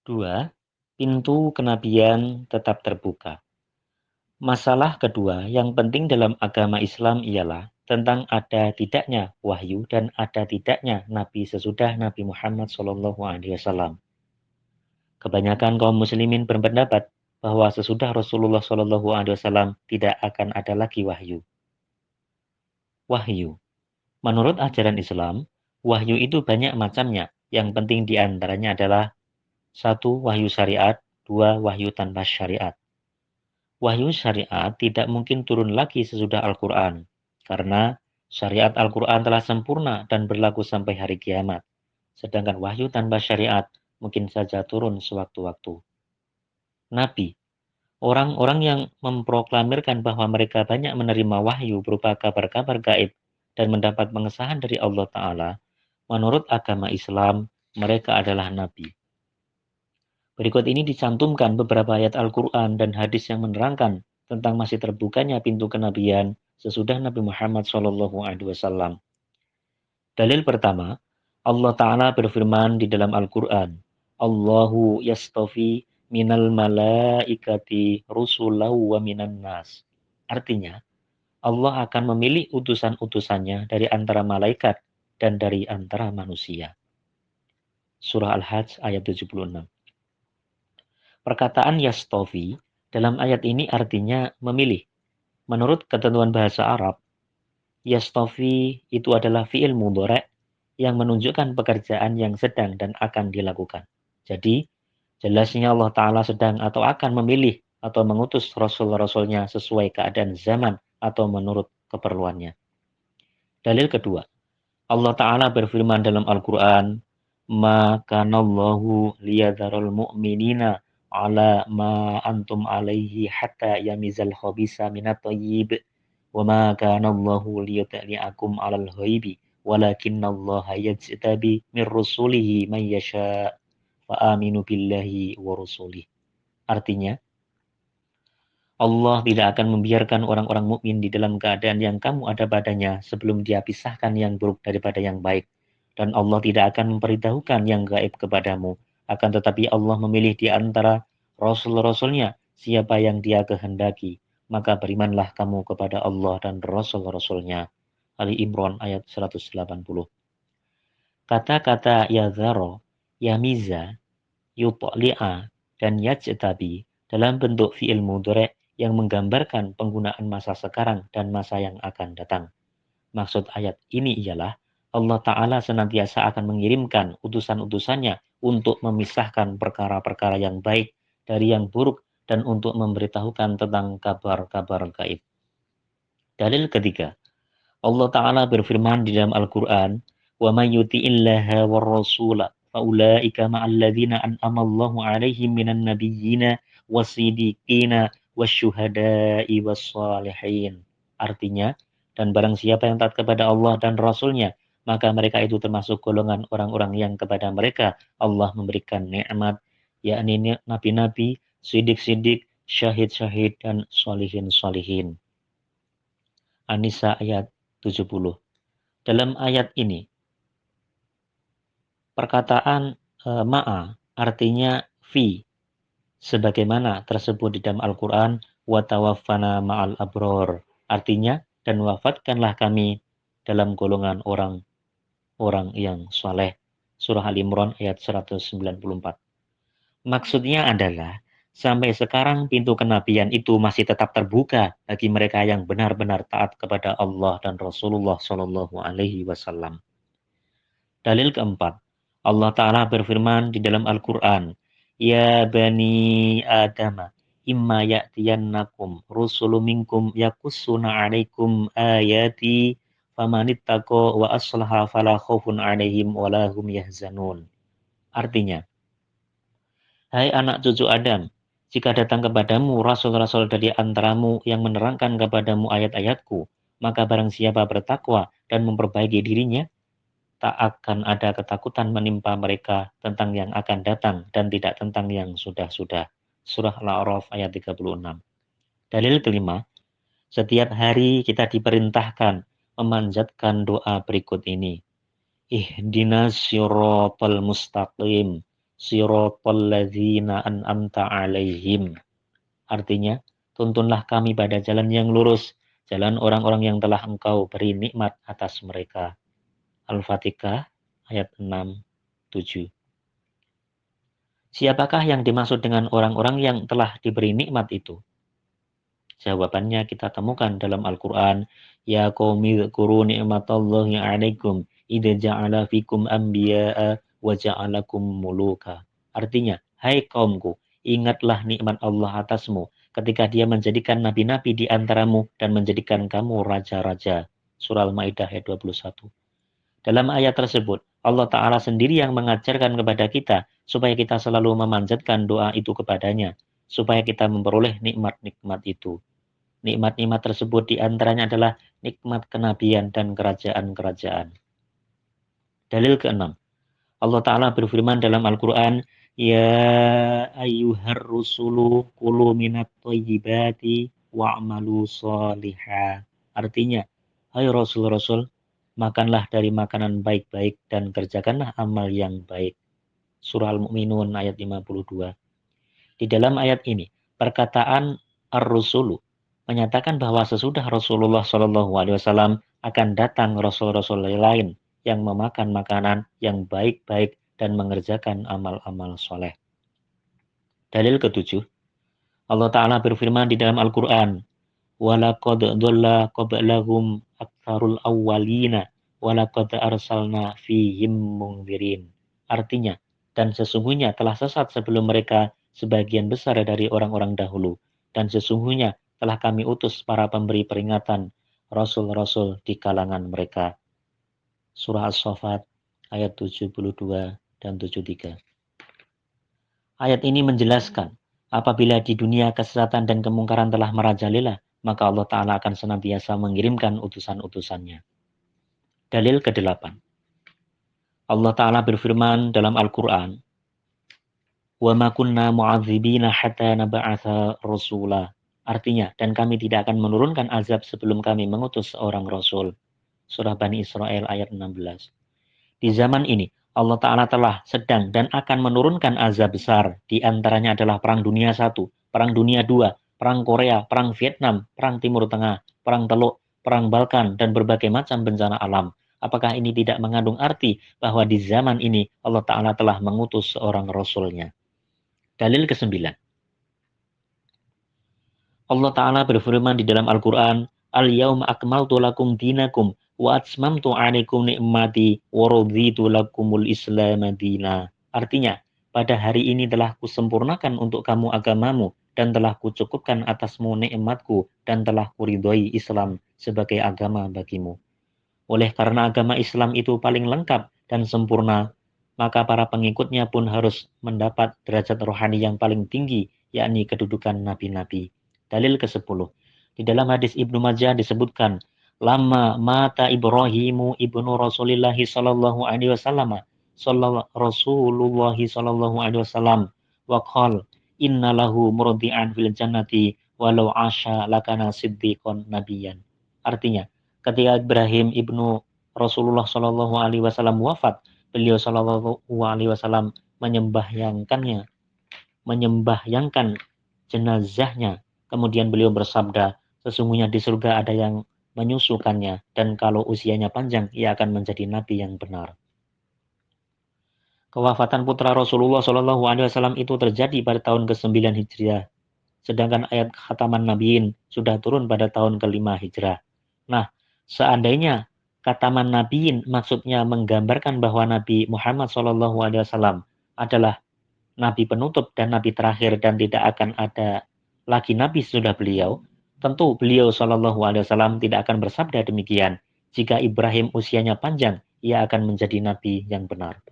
2. Pintu kenabian tetap terbuka. Masalah kedua yang penting dalam agama Islam ialah tentang ada tidaknya wahyu dan ada tidaknya nabi sesudah Nabi Muhammad SAW. Kebanyakan kaum muslimin berpendapat bahwa sesudah Rasulullah SAW tidak akan ada lagi wahyu. Wahyu. Menurut ajaran Islam, wahyu itu banyak macamnya. Yang penting diantaranya adalah 1. Wahyu syariat, 2. Wahyu tanpa syariat. Wahyu syariat tidak mungkin turun lagi sesudah Al-Quran, karena syariat Al-Quran telah sempurna dan berlaku sampai hari kiamat. Sedangkan wahyu tanpa syariat mungkin saja turun sewaktu-waktu. Nabi, orang-orang yang memproklamirkan bahwa mereka banyak menerima wahyu berupa kabar-kabar gaib dan mendapat pengesahan dari Allah Ta'ala, menurut agama Islam, mereka adalah nabi. Berikut ini dicantumkan beberapa ayat Al-Quran dan hadis yang menerangkan tentang masih terbukanya pintu kenabian sesudah Nabi Muhammad SAW. Dalil pertama, Allah Ta'ala berfirman di dalam Al-Quran, Allahu yastafi minal malaikati rusulahu wa minan nas. Artinya, Allah akan memilih utusan-utusannya dari antara malaikat dan dari antara manusia. Surah Al-Hajj ayat 76. Perkataan yastofi dalam ayat ini artinya memilih. Menurut ketentuan bahasa Arab, yastofi itu adalah fi'il mudhari' yang menunjukkan pekerjaan yang sedang dan akan dilakukan. Jadi, jelasnya Allah Ta'ala sedang atau akan memilih atau mengutus Rasul-Rasulnya sesuai keadaan zaman atau menurut keperluannya. Dalil kedua, Allah Ta'ala berfirman dalam Al-Quran, Ma kanallahu liyadharul mu'minina ala ma antum alaihi hatta yamizal khabisa minat thayyib wa ma kanallahu liyutli'akum alal ghaibi walakinallaha yajtabi min rusulihi man yasha fa aminu billahi wa rusulih. Artinya, Allah tidak akan membiarkan orang-orang mukmin di dalam keadaan yang kamu ada padanya sebelum dia pisahkan yang buruk daripada yang baik. Dan Allah tidak akan memberitahukan yang gaib kepadamu. Akan tetapi Allah memilih di antara Rasul-Rasulnya siapa yang dia kehendaki. Maka berimanlah kamu kepada Allah dan Rasul-Rasulnya. Ali Imran ayat 180. Kata-kata yazaro, yamiza, yutli'a, dan yajtabi dalam bentuk fi'il mudhari' yang menggambarkan penggunaan masa sekarang dan masa yang akan datang. Maksud ayat ini ialah Allah Ta'ala senantiasa akan mengirimkan utusan-utusannya untuk memisahkan perkara-perkara yang baik dari yang buruk dan untuk memberitahukan tentang kabar-kabar gaib. Dalil ketiga, Allah Ta'ala berfirman di dalam Al-Quran, وَمَنْ يُطِعِ اللَّهَ وَالرَّسُولَ فَأُولَٰئِكَ مَعَ الَّذِينَ أَنْعَمَ اللَّهُ عَلَيْهِم مِّنَ النَّبِيِّينَ وَالصِّدِّيقِينَ وَالشُّهَدَاءِ وَالصَّالِحِينَ. Artinya, dan barang siapa yang taat kepada Allah dan Rasul-Nya, maka mereka itu termasuk golongan orang-orang yang kepada mereka Allah memberikan nikmat, yakni nabi-nabi, siddiq-siddiq, syahid-syahid, dan sholihin-sholihin. An-Nisa ayat 70. Dalam ayat ini, perkataan ma'a artinya fi, sebagaimana tersebut di dalam Al-Quran, wa tawaffana ma'al abror. Artinya, dan wafatkanlah kami dalam golongan orang-orang yang saleh. Surah Al-Imran ayat 194. Maksudnya adalah, sampai sekarang pintu kenabian itu masih tetap terbuka bagi mereka yang benar-benar taat kepada Allah dan Rasulullah Shallallahu Alaihi Wasallam. Dalil keempat, Allah Ta'ala berfirman di dalam Al-Quran, Ya bani Adama, imma ya'tiyannakum rusulu minkum yakussuna alaikum ayati famanittaqo wa aslaha fala khaufun alaihim walahum yahzanun. Artinya, hai anak cucu Adam, jika datang kepadamu rasul-rasul dari antaramu yang menerangkan kepadamu ayat-ayatku, maka barang siapa bertakwa dan memperbaiki dirinya, tak akan ada ketakutan menimpa mereka tentang yang akan datang dan tidak tentang yang sudah-sudah. Surah Al-A'raf ayat 36. Dalil kelima, setiap hari kita diperintahkan memanjatkan doa berikut ini. Ihdinas siratal mustaqim. siratal ladzina an'amta 'alaihim. Artinya, tuntunlah kami pada jalan yang lurus, jalan orang-orang yang telah Engkau beri nikmat atas mereka. Al-Fatihah ayat 6, 7. Siapakah yang dimaksud dengan orang-orang yang telah diberi nikmat itu? Jawabannya kita temukan dalam Al-Quran. Ya qaumi dzkuru ni'matallahi 'alaikum idza ja'ala fikum anbiya'a wa ja'alakum muluka. Artinya, hai kaumku, ingatlah nikmat Allah atasmu ketika Dia menjadikan nabi-nabi di antaramu dan menjadikan kamu raja-raja. Surah Al-Maidah ayat 21. Dalam ayat tersebut, Allah Ta'ala sendiri yang mengajarkan kepada kita supaya kita selalu memanjatkan doa itu kepadanya, supaya kita memperoleh nikmat-nikmat itu. Nikmat-nikmat tersebut diantaranya adalah nikmat kenabian dan kerajaan-kerajaan. Dalil keenam, Allah Ta'ala berfirman dalam Al-Quran, Ya ayyuhar rusulu kulu minat thayyibati wa'malu sholiha. Artinya, hai Rasul-Rasul, makanlah dari makanan baik-baik dan kerjakanlah amal yang baik. Surah Al-Mu'minun ayat 52. Di dalam ayat ini, perkataan ar-rusulu menyatakan bahwa sesudah Rasulullah SAW akan datang rasul-rasul lain yang memakan makanan yang baik-baik dan mengerjakan amal-amal soleh. Dalil ketujuh, Allah Ta'ala berfirman di dalam Al-Quran, وَلَقَدْ ضَلَّ قَبْلَهُمْ أَكْثَرُ الْأَوَّلِينَ وَلَقَدْ أَرْسَلْنَا فِيهِمْ مُنذِرِينَ. Artinya, dan sesungguhnya telah sesat sebelum mereka sebagian besar dari orang-orang dahulu, dan sesungguhnya telah kami utus para pemberi peringatan, rasul-rasul di kalangan mereka. Surah As-Saffat ayat 72 dan 73. Ayat ini menjelaskan, apabila di dunia kesesatan dan kemungkaran telah merajalela, maka Allah Ta'ala akan senantiasa mengirimkan utusan-utusannya. Dalil ke-8. Allah Ta'ala berfirman dalam Al-Quran, وَمَا كُنَّا مُعَذِّبِينَ حَتَّى نَبْعَثَ رَسُولًا. Artinya, dan kami tidak akan menurunkan azab sebelum kami mengutus seorang Rasul. Surah Bani Israel ayat 16. Di zaman ini, Allah Ta'ala telah sedang dan akan menurunkan azab besar. Di antaranya adalah Perang Dunia I, Perang Dunia II, Perang Korea, Perang Vietnam, Perang Timur Tengah, Perang Teluk, Perang Balkan, dan berbagai macam bencana alam. Apakah ini tidak mengandung arti bahwa di zaman ini Allah Ta'ala telah mengutus seorang Rasulnya? Dalil ke-9. Allah Ta'ala berfirman di dalam Al-Quran, Al-yawma akmaltu lakum dinakum wa atmamtu 'alaikum ni'mati wa raditu lakumul Islam dina. Artinya, pada hari ini telah kusempurnakan untuk kamu agamamu dan telah kucukupkan atasmu nikmatku dan telah kuridhoi Islam sebagai agama bagimu. Oleh karena agama Islam itu paling lengkap dan sempurna, maka para pengikutnya pun harus mendapat derajat rohani yang paling tinggi, yakni kedudukan nabi-nabi. Dalil ke-10. Di dalam hadis Ibnu Majah disebutkan, lama mata Ibrahimu ibnu Rasulillahi sallallahu alaihi wasallam, Rasulullahi sallallahu alaihi wasallam, wa qala inna lahu murdi'an fil jannati walau asya lakana siddiqon nabiyan. Artinya, ketika Ibrahim ibnu Rasulullah sallallahu alaihi wasallam wafat, beliau sallallahu alaihi wasallam menyembahyangkan jenazahnya. Kemudian beliau bersabda, sesungguhnya di surga ada yang menyusukannya, dan kalau usianya panjang, ia akan menjadi nabi yang benar. Kewafatan putra Rasulullah Shallallahu Alaihi Wasallam itu terjadi pada tahun ke-9 Hijriah, sedangkan ayat khataman nabiin sudah turun pada tahun ke-5 Hijrah. Nah, seandainya khataman nabiin maksudnya menggambarkan bahwa Nabi Muhammad Shallallahu Alaihi Wasallam adalah nabi penutup dan nabi terakhir dan tidak akan ada lagi nabi sesudah beliau, tentu beliau Shallallahu Alaihi Wasallam tidak akan bersabda demikian. Jika Ibrahim usianya panjang, ia akan menjadi nabi yang benar.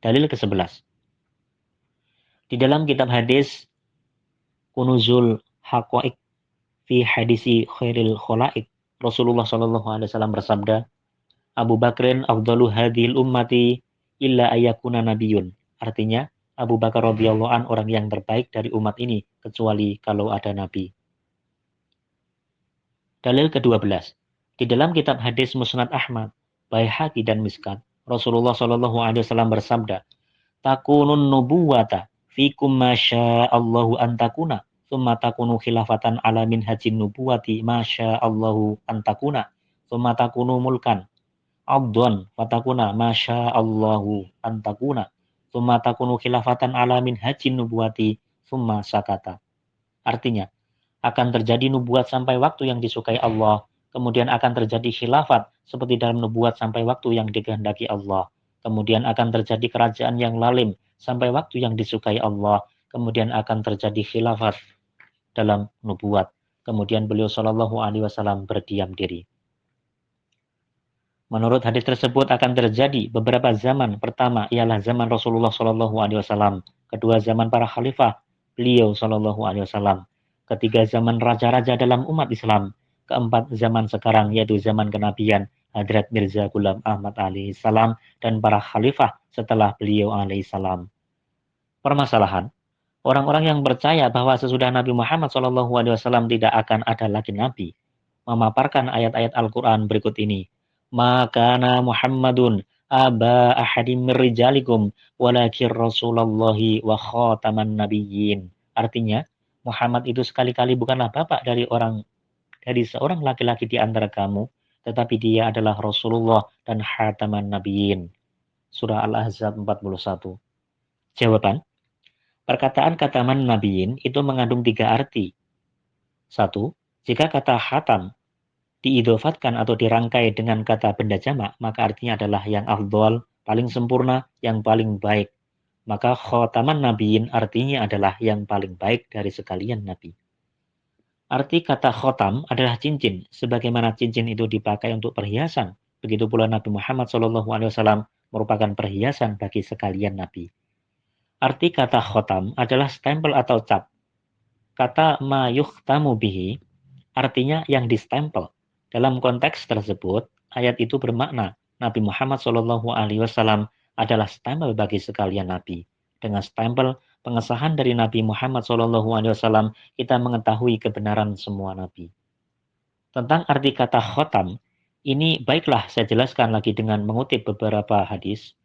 Dalil ke-11. Di dalam kitab hadis Kunuzul Haqaiq fi hadisi khairil khalaik, Rasulullah Shallallahu Alaihi Wasallam bersabda, Abu Bakrin afdalu hadhil ummati illa ayakuna nabiyun. Artinya, Abu Bakar radhiyallahu an orang yang terbaik dari umat ini, kecuali kalau ada nabi. Dalil ke-12. Di dalam kitab hadis Musnad Ahmad, Baihaqi dan Miskat, Rasulullah Shallallahu Alaihi Wasallam bersabda, takunun nubuwata fikum masya Allahu antakuna summa takunu khilafatan ala minhajin nubuwati masya Allahu antakuna summa takunu mulkan abdon fatakuna masya Allahu antakuna summa takunu khilafatan ala minhajin nubuwati summa sakata. Artinya, akan terjadi nubuat sampai waktu yang disukai Allah, kemudian akan terjadi khilafat seperti dalam nubuat sampai waktu yang dikehendaki Allah, kemudian akan terjadi kerajaan yang lalim sampai waktu yang disukai Allah, kemudian akan terjadi khilafat dalam nubuat. Kemudian beliau Shallallahu Alaihi Wasallam berdiam diri. Menurut hadis tersebut akan terjadi beberapa zaman. Pertama ialah zaman Rasulullah Shallallahu Alaihi Wasallam, kedua zaman para khalifah beliau Shallallahu Alaihi Wasallam, ketiga zaman raja-raja dalam umat Islam, keempat zaman sekarang yaitu zaman kenabian Hadrat Mirza Ghulam Ahmad alaihi salam dan para khalifah setelah beliau alaihi salam. Permasalahan, orang-orang yang percaya bahwa sesudah Nabi Muhammad Shallallahu Alaihi Wasallam tidak akan ada lagi nabi, memaparkan ayat-ayat Al-Quran berikut ini. Makana Muhammadun aba ahadim mirrijalikum walakin Rasulullahi wa khataman nabiyyin. Artinya, Muhammad itu sekali-kali bukanlah bapak dari seorang laki-laki di antara kamu, tetapi dia adalah Rasulullah dan khataman nabiyyin. Surah Al-Ahzab 41. Jawaban, perkataan khataman nabiyyin itu mengandung 3 arti. 1. Jika kata khatam diidofatkan atau dirangkai dengan kata benda jamak, maka artinya adalah yang afdol, paling sempurna, yang paling baik. Maka khotaman nabiyin artinya adalah yang paling baik dari sekalian nabi. Arti kata khotam adalah cincin, sebagaimana cincin itu dipakai untuk perhiasan. Begitu pula Nabi Muhammad SAW merupakan perhiasan bagi sekalian nabi. Arti kata khotam adalah stempel atau cap. Kata ma yukhtamu bihi artinya yang distempel. Dalam konteks tersebut, ayat itu bermakna Nabi Muhammad SAW adalah stempel bagi sekalian nabi. Dengan stempel pengesahan dari Nabi Muhammad SAW, kita mengetahui kebenaran semua nabi. Tentang arti kata khotam, ini baiklah saya jelaskan lagi dengan mengutip beberapa hadis.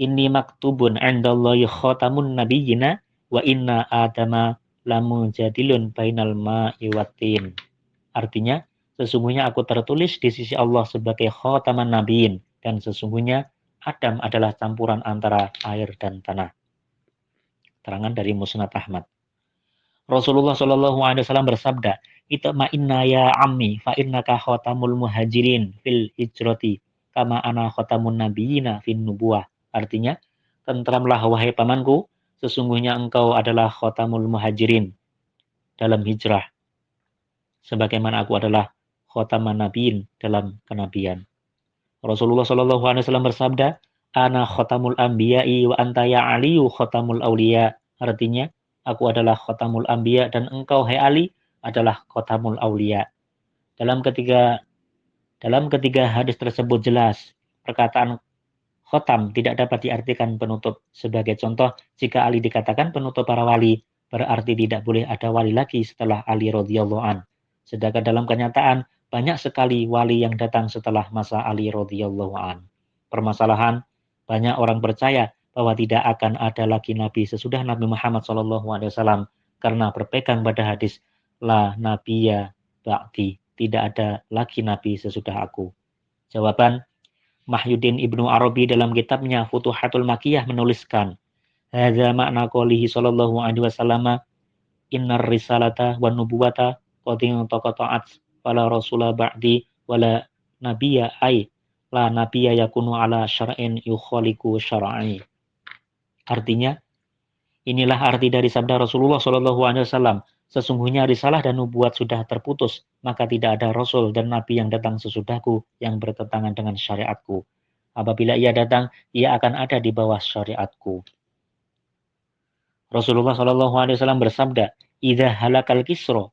Inni maktubun indallahi khotamun nabiyyina wa inna adama lamujadilun bainal ma'i watin. Artinya, sesungguhnya aku tertulis di sisi Allah sebagai khataman nabiin dan sesungguhnya Adam adalah campuran antara air dan tanah. Terangan dari Musnad Ahmad. Rasulullah Shallallahu Alaihi Wasallam bersabda, "Itma inna ya ammi, fa innaka khatamul muhajirin fil hijrati, kama ana khatamun nabiyina fin nubuwah." Artinya, tentramlah wahai pamanku, sesungguhnya engkau adalah khatamul muhajirin dalam hijrah, sebagaimana aku adalah khotaman nabiin dalam kenabian. Rasulullah Shallallahu Alaihi Wasallam bersabda, "Ana khotamul anbiya'i wa anta ya aliyu khotamul auliya." Artinya, aku adalah khotamul anbiya dan engkau hai Ali adalah khotamul auliya. Dalam ketiga hadis tersebut jelas, perkataan khotam tidak dapat diartikan penutup. Sebagai contoh, jika Ali dikatakan penutup para wali, berarti tidak boleh ada wali lagi setelah Ali radhiyallahu an. Sedangkan dalam kenyataan, banyak sekali wali yang datang setelah masa Ali radhiyallahu an. Permasalahan, banyak orang percaya bahwa tidak akan ada lagi nabi sesudah Nabi Muhammad SAW karena berpegang pada hadis la nabiyya ba'di, tidak ada lagi nabi sesudah aku. Jawaban, Mahyuddin Ibnu Arabi dalam kitabnya Futuhatul Makkiyah menuliskan, hadza makna qoulihi sallallahu alaihi wasallam, innar risalata wan nubuwata qadin taqata'at fala rasula ba'di wala nabiyya ay la nabiyya yakunu ala syar'in yukhaliqu syar'i. Artinya, inilah arti dari sabda Rasulullah SAW. Sesungguhnya risalah dan nubuat sudah terputus, maka tidak ada rasul dan nabi yang datang sesudahku yang bertentangan dengan syariatku. Apabila ia datang, ia akan ada di bawah syariatku. Rasulullah SAW bersabda, "Idza halakal kisra,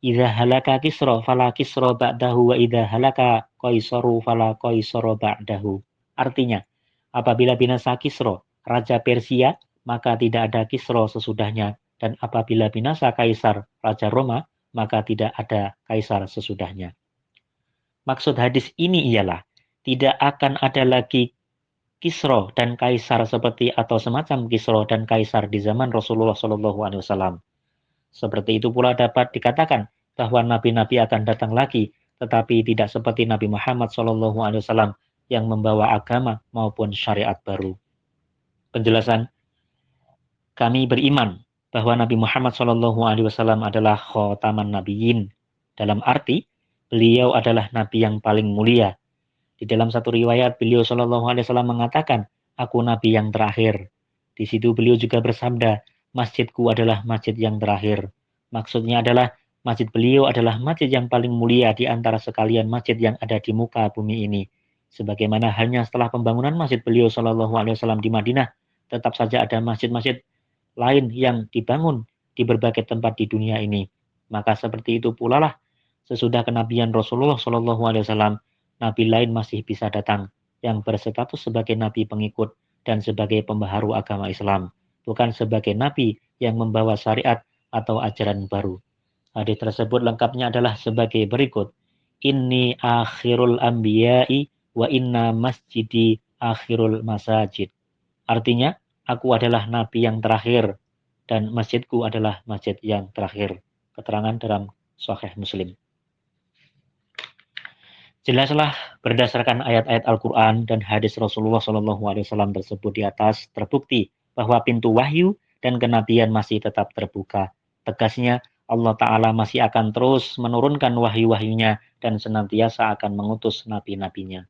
idza halaka kisra fala kisra ba'dahu wa idza halaka qaisaru fala qaisaru ba'dahu." Artinya, apabila binasa Kisra, raja Persia, maka tidak ada Kisra sesudahnya, dan apabila binasa Kaisar, raja Roma, maka tidak ada Kaisar sesudahnya. Maksud hadis ini ialah tidak akan ada lagi Kisra dan Kaisar seperti atau semacam Kisra dan Kaisar di zaman Rasulullah SAW. Seperti itu pula dapat dikatakan bahwa nabi-nabi akan datang lagi, tetapi tidak seperti Nabi Muhammad SAW yang membawa agama maupun syariat baru. Penjelasan, kami beriman bahwa Nabi Muhammad SAW adalah khotaman nabiyyin. Dalam arti, beliau adalah nabi yang paling mulia. Di dalam satu riwayat, beliau SAW mengatakan, aku nabi yang terakhir. Di situ beliau juga bersabda, masjidku adalah masjid yang terakhir. Maksudnya adalah, masjid beliau adalah masjid yang paling mulia di antara sekalian masjid yang ada di muka bumi ini. Sebagaimana hanya setelah pembangunan masjid beliau SAW di Madinah, tetap saja ada masjid-masjid lain yang dibangun di berbagai tempat di dunia ini. Maka seperti itu pula lah, sesudah kenabian Rasulullah SAW, nabi lain masih bisa datang yang berstatus sebagai nabi pengikut dan sebagai pembaharu agama Islam, bukan sebagai nabi yang membawa syariat atau ajaran baru. Hadis tersebut lengkapnya adalah sebagai berikut. Inni akhirul anbiya'i wa inna masjidi akhirul masajid. Artinya, aku adalah nabi yang terakhir dan masjidku adalah masjid yang terakhir. Keterangan dalam Sahih Muslim. Jelaslah berdasarkan ayat-ayat Al-Quran dan hadis Rasulullah SAW tersebut di atas terbukti bahwa pintu wahyu dan kenabian masih tetap terbuka. Tegasnya, Allah Ta'ala masih akan terus menurunkan wahyu-wahyunya dan senantiasa akan mengutus nabi-nabinya.